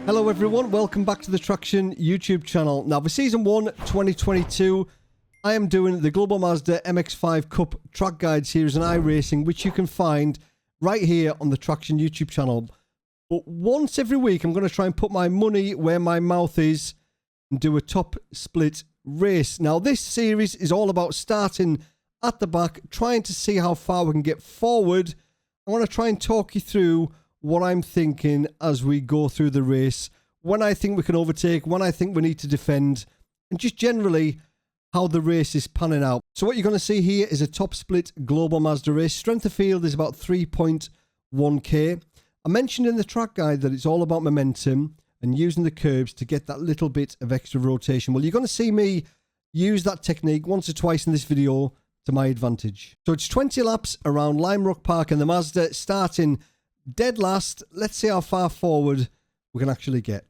Hello everyone, welcome back to the Traxion YouTube channel. Now for Season 1 2022, I am doing the Global Mazda MX-5 Cup track guide series on iRacing, which you can find right here on the Traxion YouTube channel. But once every week, I'm going to try and put my money where my mouth is and do a top split race. Now this series is all about starting at the back, trying to see how far we can get forward. I want to try and talk you through what I'm thinking as we go through the race, when I think we can overtake, when I think we need to defend, and just generally how the race is panning out. So what you're going to see here is a top split global Mazda race. Strength of field is about 3.1k. I mentioned in the track guide that it's all about momentum and using the curbs to get that little bit of extra rotation. Well, you're going to see me use that technique once or twice in this video to my advantage. So it's 20 laps around Lime Rock Park and the Mazda, starting dead last. Let's see how far forward we can actually get.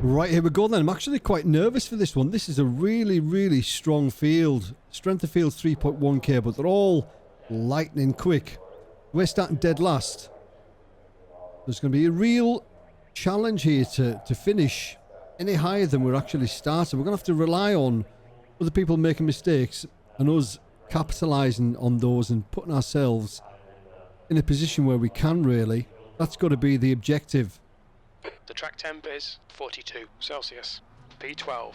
Right, here we go then. I'm actually quite nervous for this one. This is a really strong field. Strength of field 3.1k, but they're all lightning quick. We're starting dead last. There's going to be a real challenge here to finish any higher than we're actually starting. We're going to have to rely on other people making mistakes and us capitalising on those and putting ourselves in a position where we can really. That's got to be the objective. The track temp is 42 Celsius, P12.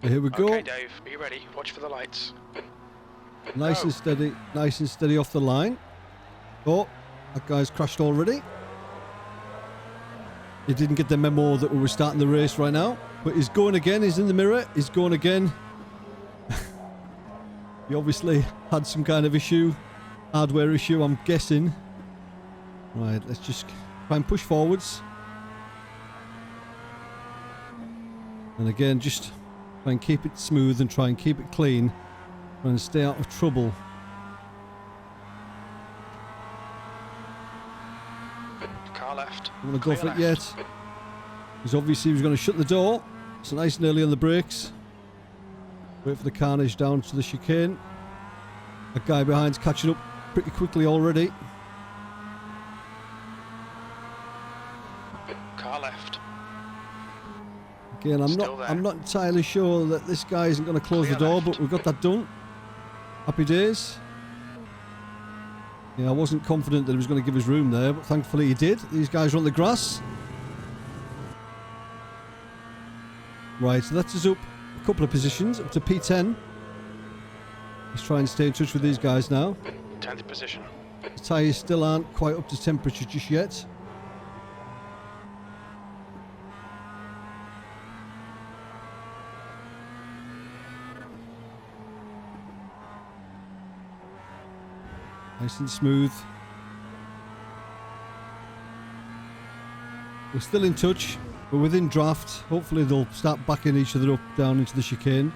Here we go. Okay, Dave, are you ready? Watch for the lights. Nice and steady off the line. Oh, that guy's crashed already. He didn't get the memo that we were starting the race right now, but he's going again. He's in the mirror. He's going again. He obviously had some kind of issue. Hardware issue, I'm guessing. Right, let's just try and push forwards. And again, just try and keep it smooth and try and keep it clean. Try and stay out of trouble. Car left. I don't want to go for it yet. Because obviously he was going to shut the door. So nice and early on the brakes. Wait for the carnage down to the chicane. That guy behind's catching up pretty quickly already. Car left. Again, I'm not entirely sure that this guy isn't going to close the door, but we've got that done. Happy days. Yeah, I wasn't confident that he was going to give us room there, but thankfully he did. These guys are on the grass. Right, so that's us up a couple of positions, up to P10. Let's try and stay in touch with these guys now. 10th position. The tyres still aren't quite up to temperature just yet. Nice and smooth. We're still in touch. We're within draft. Hopefully they'll start backing each other up down into the chicane.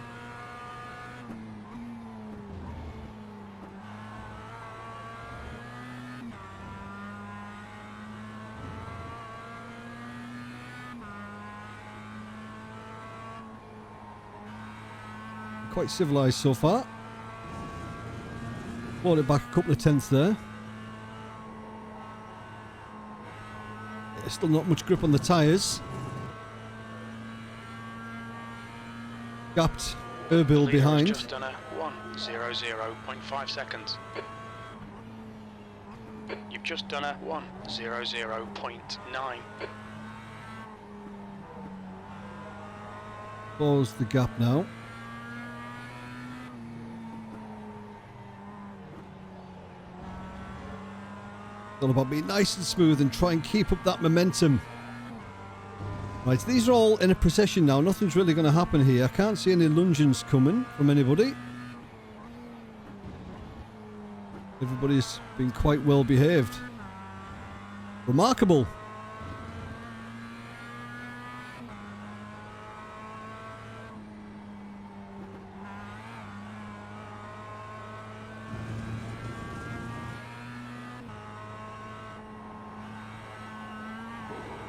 Quite civilised so far. Brought it back a couple of tenths there. Yeah, still not much grip on the tyres. Gapped Erbil behind. Just done a 1:00.5 seconds. You've just done a 1:00.9. Close the gap now. It's all about being nice and smooth and try and keep up that momentum. Right, these are all in a procession now. Nothing's really going to happen here. I can't see any lungeons coming from anybody. Everybody's been quite well behaved. Remarkable.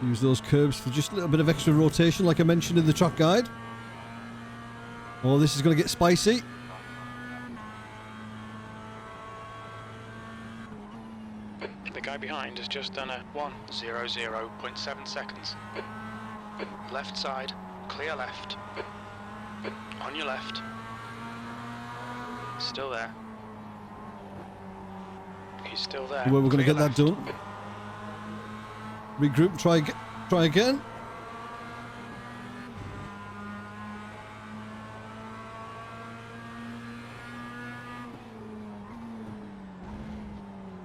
Use those curbs for just a little bit of extra rotation, like I mentioned in the track guide. Oh, this is going to get spicy. The guy behind has just done a 1:00.7 seconds. Left side, clear left. On your left. Still there. He's still there. Well, we're going to get left. that done. Regroup, try again.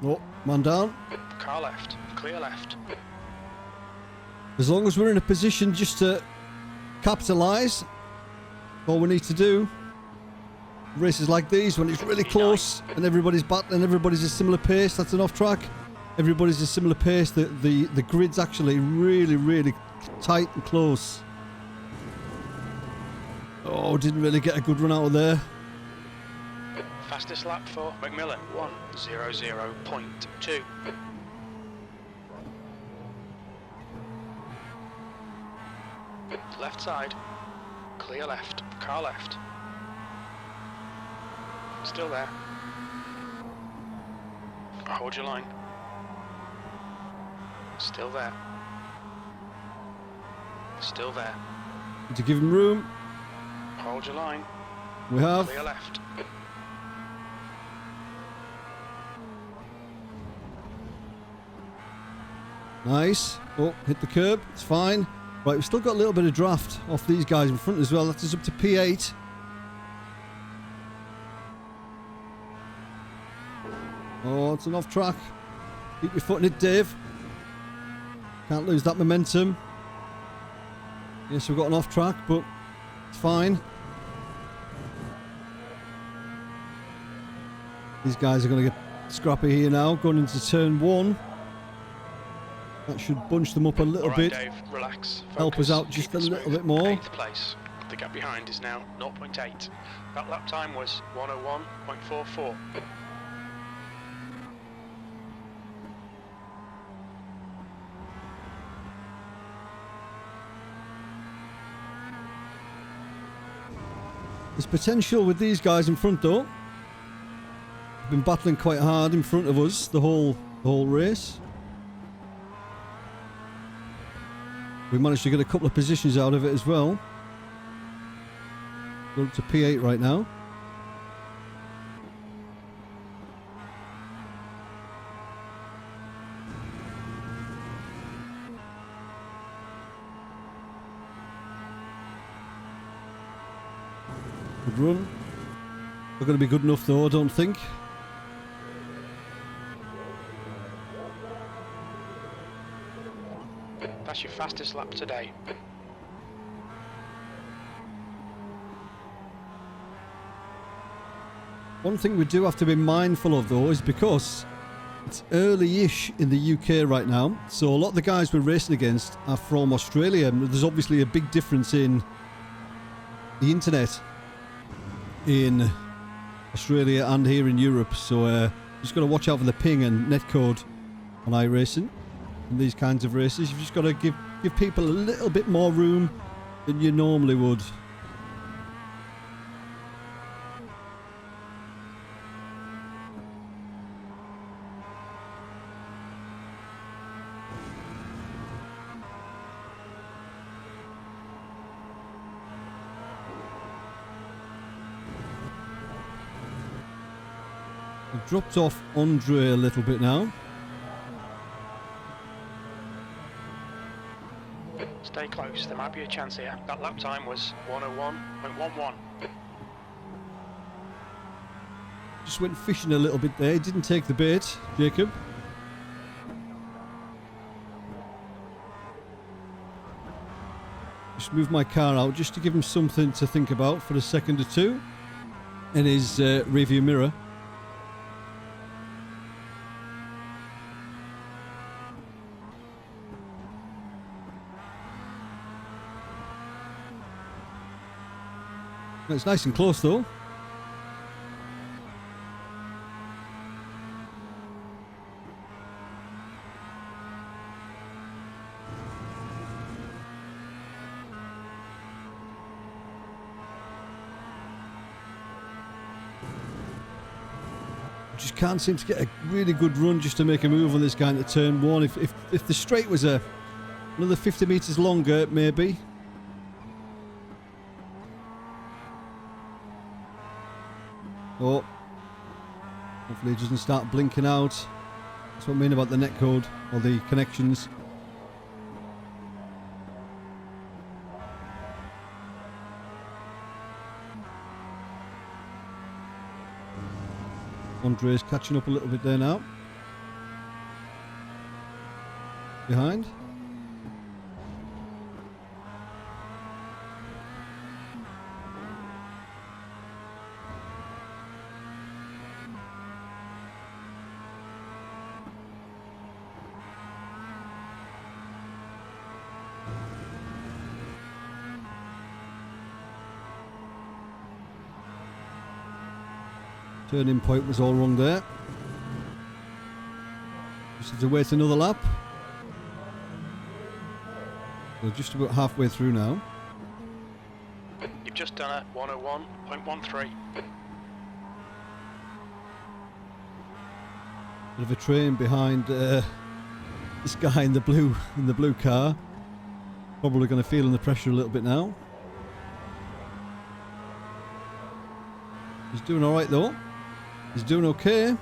Oh, man down. Car left, clear left. As long as we're in a position just to capitalise, all we need to do. Races like these, when it's really close and everybody's battling, everybody's a similar pace, that's an off track. Everybody's a similar pace. The grid's actually really tight and close. Oh, didn't really get a good run out of there. Fastest lap for McMillan, 1:00.2. Left side, clear left, car left. Still there. Hold your line. Still there. Still there. To give him room. Hold your line. We have. Clear left. Nice. Oh, hit the curb. It's fine. Right, we've still got a little bit of draft off these guys in front as well. That's us up to P8. Oh, it's an off track. Keep your foot in it, Dave. Can't lose that momentum. Yes, we've got an off track, but it's fine. These guys are going to get scrappy here now, going into turn 1. That should bunch them up a little right, bit. Dave, relax. Help us out just a little bit more. 8th place. The gap behind is now 0.8. That lap time was 1:01.44. There's potential with these guys in front though. They've been battling quite hard in front of us the whole race. We managed to get a couple of positions out of it as well. We're up to P8 right now. Good run. Not going to be good enough though, I don't think. That's your fastest lap today. One thing we do have to be mindful of though is because it's early-ish in the UK right now, so a lot of the guys we're racing against are from Australia. There's obviously a big difference in the internet in Australia and here in Europe, so just got to watch out for the ping and netcode on iRacing in these kinds of races. You've just got to give people a little bit more room than you normally would. I've dropped off Andre a little bit now. Stay close, there might be a chance here. That lap time was 1:01.11. Just went fishing a little bit there. Didn't take the bait, Jacob. Just moved my car out just to give him something to think about for a second or two in his rearview mirror. It's nice and close though. just can't seem to get a really good run just to make a move on this guy into turn one. If the straight was another 50 metres longer, maybe. Oh. Hopefully it doesn't start blinking out. That's what I mean about the netcode, or the connections. Andre's catching up a little bit there now. Behind. Turning point was all wrong there. Just have to wait another lap. We're just about halfway through now. You've just done a 101.13. Bit of a train behind this guy in the blue car. Probably going to feel the pressure a little bit now. He's doing all right though. He's doing okay.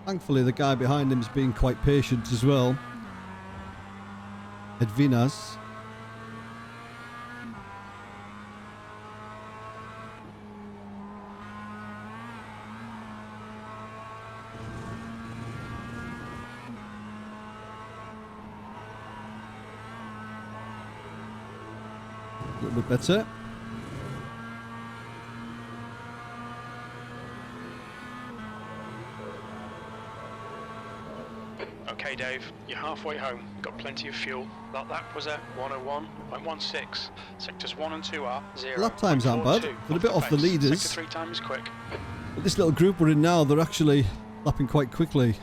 Thankfully, the guy behind him is being quite patient as well. Edvinas. A little bit better. Okay, Dave, you're halfway home. Got plenty of fuel. That lap was a 101.16. Sectors 1 and 2 are 0. Lap times aren't bad. They're a bit off the leaders. Sector 3 time is quick. But this little group we're in now, they're actually lapping quite quickly.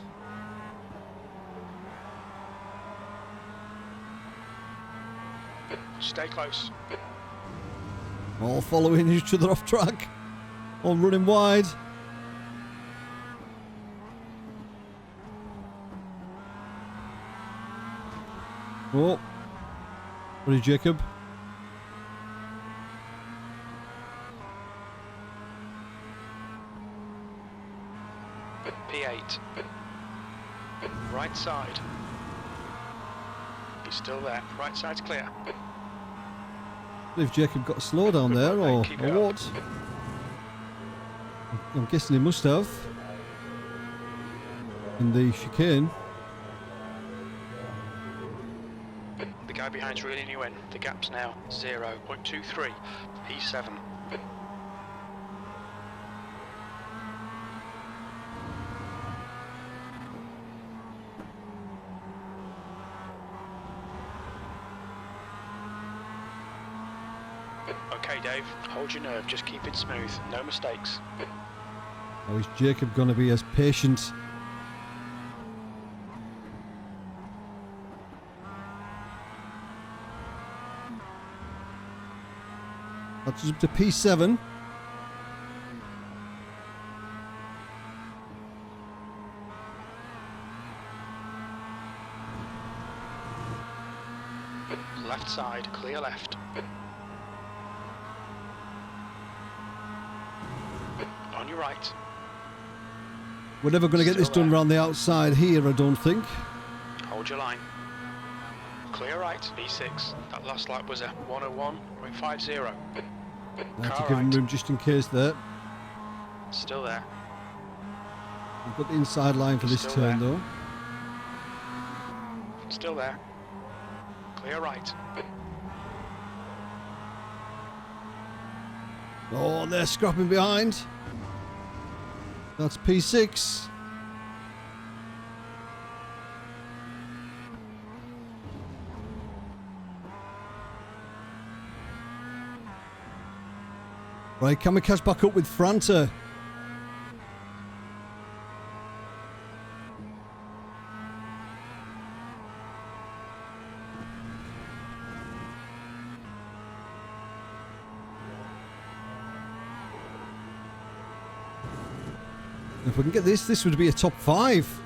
Stay close. All following each other off track. All running wide. Oh. What is Jacob? P8. Right side. He's still there. Right side's clear. I believe Jacob got a slow down there, or what? I'm guessing he must have. In the chicane. The guy behind's reeling you in. The gap's now 0.23. P7. Okay, Dave, hold your nerve, just keep it smooth, no mistakes. How is Jacob going to be as patient? That's up to P7. Left side, clear left. On your right. We're never going to get this done around the outside here, I don't think. Hold your line. Clear right, B6. That last lap was a 101.50. I have to give him room just in case there. Still there. We've got the inside line for this turn though. Still there. Clear right. Oh, they're scrapping behind. That's P6. Right, can we catch back up with Franta? If we can get this, this would be a top 5.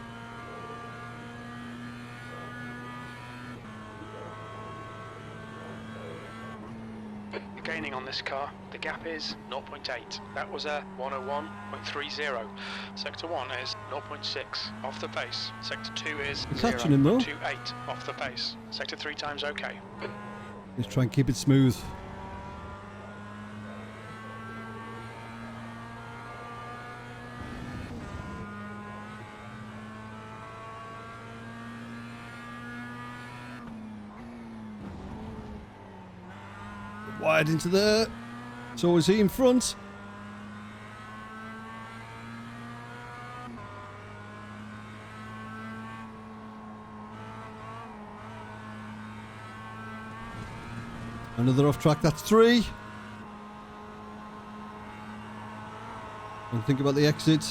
Gaining on this car, the gap is 0.8. That was a 101.30. Sector 1 is 0.6 off the pace. Sector 2 is catching him though. 0.28 off the pace. Sector 3 times okay. Let's try and keep it smooth. Wide into there. So is he in front? Another off track, that's 3. Don't think about the exit.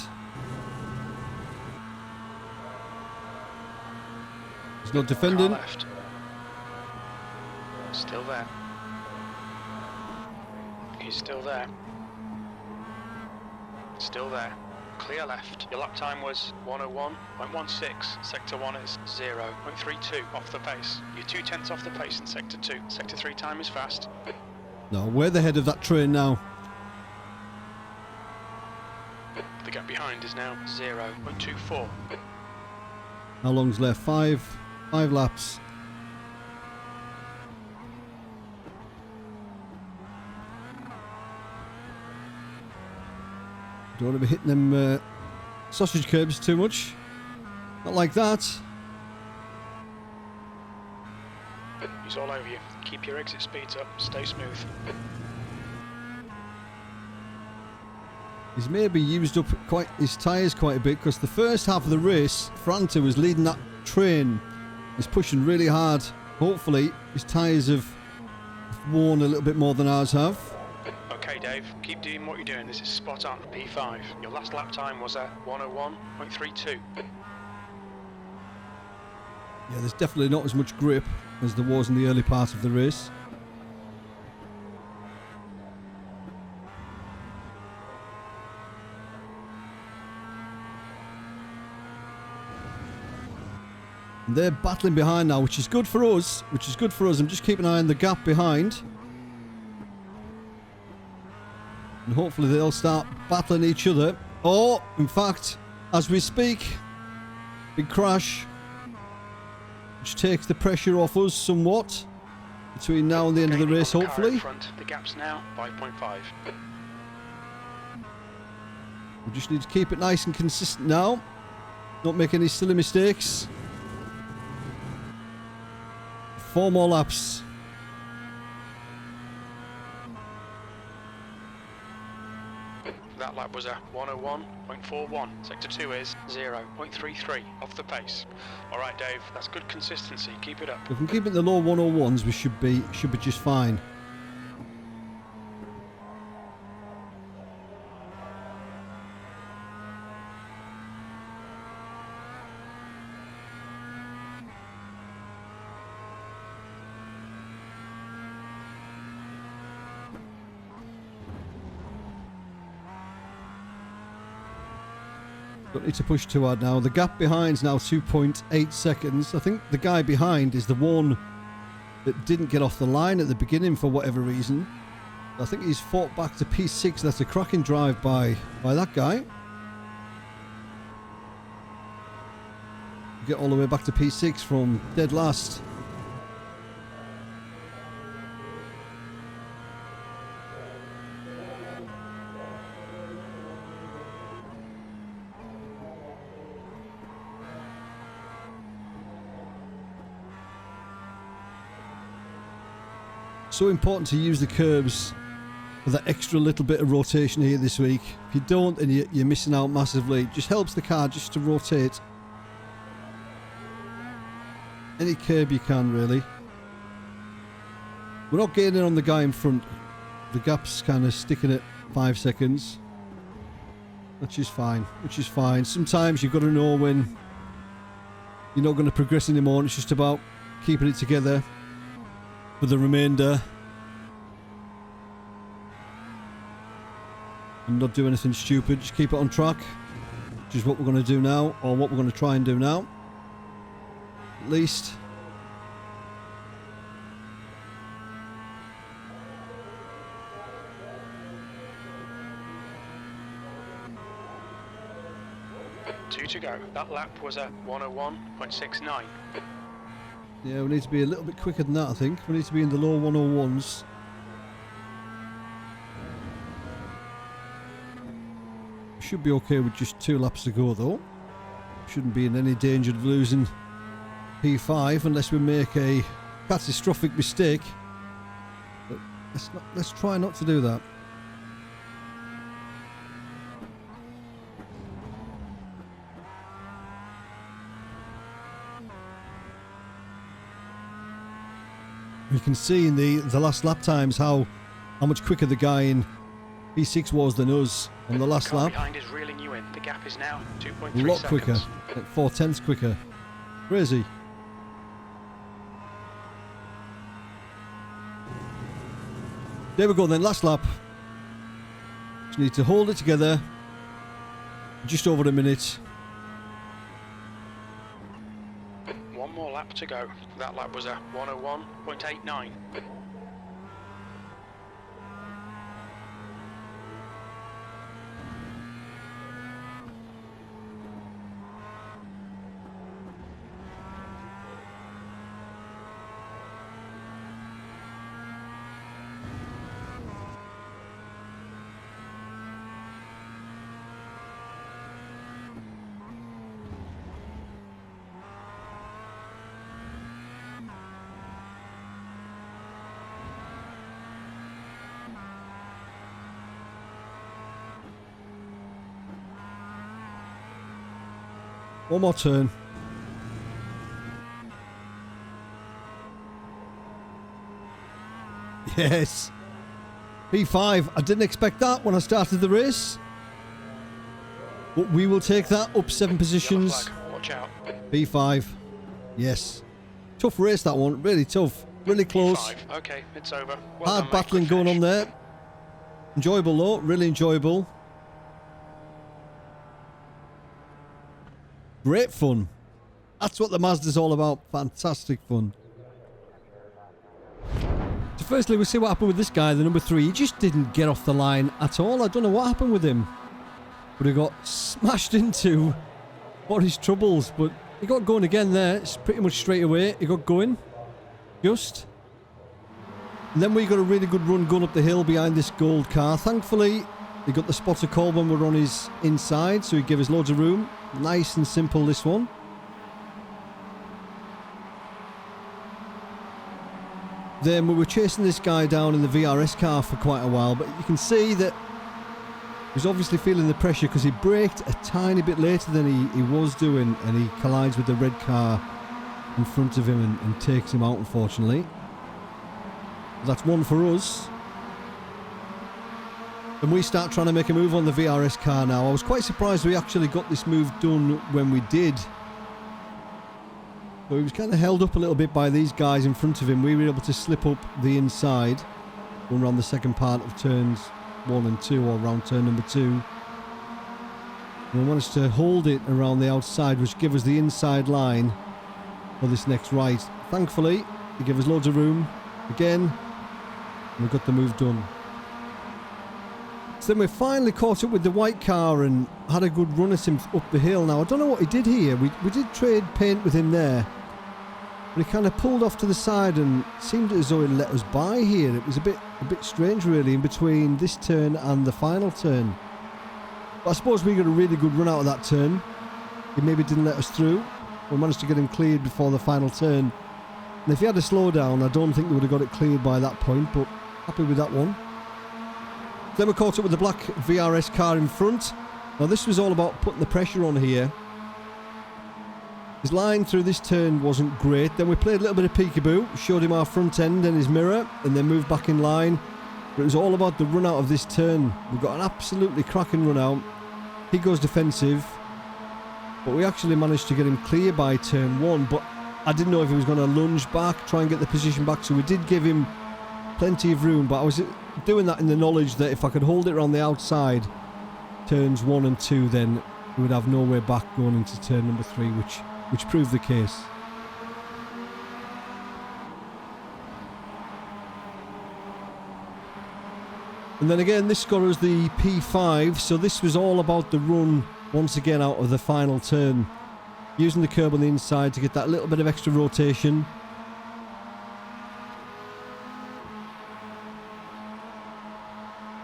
There's no defending. Car left. Still there. He's still there. Still there. Clear left. Your lap time was 101.16. Sector 1 is 0.32 off the pace. You're 0.2 off the pace in Sector 2. Sector 3 time is fast. No, we're the head of that train now. The gap behind is now 0.24. How long's left? 5 laps. Don't want to be hitting them sausage curbs too much. Not like that. He's all over you. Keep your exit speeds up. Stay smooth. He's maybe used up his tyres quite a bit, because the first half of the race, Franta was leading that train. He's pushing really hard. Hopefully his tyres have worn a little bit more than ours have. Okay, Dave, keep doing what you're doing. This is spot on. P5. Your last lap time was a 101.32. Yeah, there's definitely not as much grip as there was in the early part of the race. And they're battling behind now, which is good for us. I'm just keeping an eye on the gap behind. And hopefully they'll start battling each other. Oh, in fact, as we speak, big crash, which takes the pressure off us somewhat between now and the end of the race, hopefully. The gap's now 5.5. We just need to keep it nice and consistent now. Not make any silly mistakes. 4 more laps. That lap was a 101.41. Sector 2 is 0.33 off the pace. Alright, Dave, that's good consistency. Keep it up. If we can keep it in the low 101s, we should be just fine. Don't need to push too hard now. The gap behind's now 2.8 seconds. I think the guy behind is the one that didn't get off the line at the beginning for whatever reason. I think he's fought back to P6. That's a cracking drive by that guy. Get all the way back to P6 from dead last. So important to use the curbs for that extra little bit of rotation here this week. If you don't, then you're missing out massively. It just helps the car just to rotate. Any curb you can, really. We're not gaining on the guy in front. The gap's kind of sticking at 5 seconds. Which is fine. Sometimes you've got to know when you're not going to progress anymore, and it's just about keeping it together for the remainder and not do anything stupid. Just keep it on track. which is what we're going to do now, or what we're going to try and do now. At least. Two to go. That lap was a 101.69. Yeah, we need to be a little bit quicker than that, I think. We need to be in the low 101s. Should be okay with just 2 laps to go, though. Shouldn't be in any danger of losing P5 unless we make a catastrophic mistake. But let's try not to do that. You can see in the last lap times how much quicker the guy in P6 was than us on the last lap. Behind is reeling you in. The gap is now 2.3 A lot seconds. quicker, like 4/10 quicker. Crazy. There we go then, last lap. Just need to hold it together. Just over a minute. One more lap to go. That lap was a 101.89. One more turn. Yes. P5. I didn't expect that when I started the race. But we will take that up 7 positions. Watch out. P5. Yes. Tough race, that one. Really tough. Really close. P5. Okay, it's over. Well Hard done, mate. battling Good going on finish. there. Enjoyable though. Really enjoyable. Great fun. That's what the Mazda's all about. Fantastic fun. So firstly, we'll see what happened with this guy, the number 3. He just didn't get off the line at all. I don't know what happened with him. But he got smashed into. What his troubles. But he got going again there. It's pretty much straight away. He got going. Just. And then we got a really good run going up the hill behind this gold car. Thankfully, he got the spotter call when we were on his inside. So he gave us loads of room. Nice and simple, this one. Then we were chasing this guy down in the VRS car for quite a while, but you can see that he was obviously feeling the pressure because he braked a tiny bit later than he was doing, and he collides with the red car in front of him and takes him out, unfortunately. That's one for us. And we start trying to make a move on the VRS car now. I was quite surprised we actually got this move done when we did. So he was kind of held up a little bit by these guys in front of him. We were able to slip up the inside, going around the second part of turns 1 and 2, or around turn number 2. And we managed to hold it around the outside, which gave us the inside line for this next right. Thankfully, he gave us loads of room again, and we got the move done. So then we finally caught up with the white car and had a good run at him up the hill. Now, I don't know what he did here. We did trade paint with him there. But he kind of pulled off to the side and seemed as though he let us by here. It was a bit strange, really, in between this turn and the final turn. But I suppose we got a really good run out of that turn. He maybe didn't let us through. We managed to get him cleared before the final turn. And if he had a slowdown, I don't think we would have got it cleared by that point, but happy with that one. Then we caught up with the black VRS car in front. Now this was all about putting the pressure on here. His line through this turn wasn't great. Then we played a little bit of peekaboo, showed him our front end and his mirror, and then moved back in line. But it was all about the run out of this turn. We got an absolutely cracking run out. He goes defensive, but we actually managed to get him clear by turn 1. But I didn't know if he was going to lunge back, try and get the position back, so we did give him plenty of room. But I was doing that in the knowledge that if I could hold it around the outside, turns 1 and 2, then we would have no way back going into turn number 3, which proved the case. And then again, this got us the P5, so this was all about the run once again out of the final turn. Using the curb on the inside to get that little bit of extra rotation.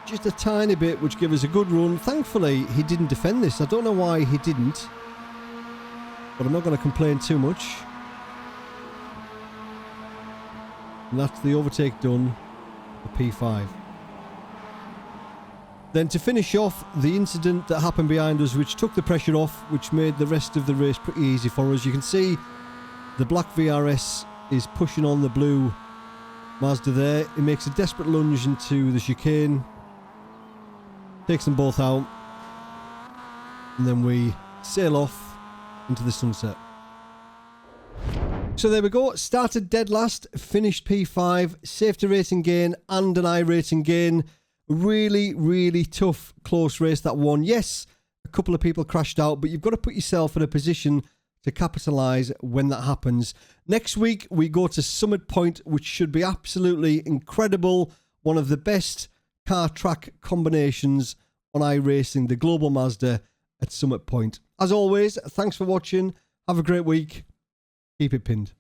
Just a tiny bit, which gave us a good run. Thankfully, he didn't defend this. I don't know why he didn't, but I'm not going to complain too much. And that's the overtake done, the P5. Then to finish off, the incident that happened behind us, which took the pressure off, which made the rest of the race pretty easy for us. You can see the black VRS is pushing on the blue Mazda there. It makes a desperate lunge into the chicane. Takes them both out. And then we sail off into the sunset. So there we go. Started dead last, finished P5, safety rating gain and an iRacing gain. Really, really tough, close race, that one. Yes, a couple of people crashed out, but you've got to put yourself in a position to capitalise when that happens. Next week, we go to Summit Point, which should be absolutely incredible. One of the best car-track combinations on iRacing, the Global Mazda at Summit Point. As always, thanks for watching. Have a great week. Keep it pinned.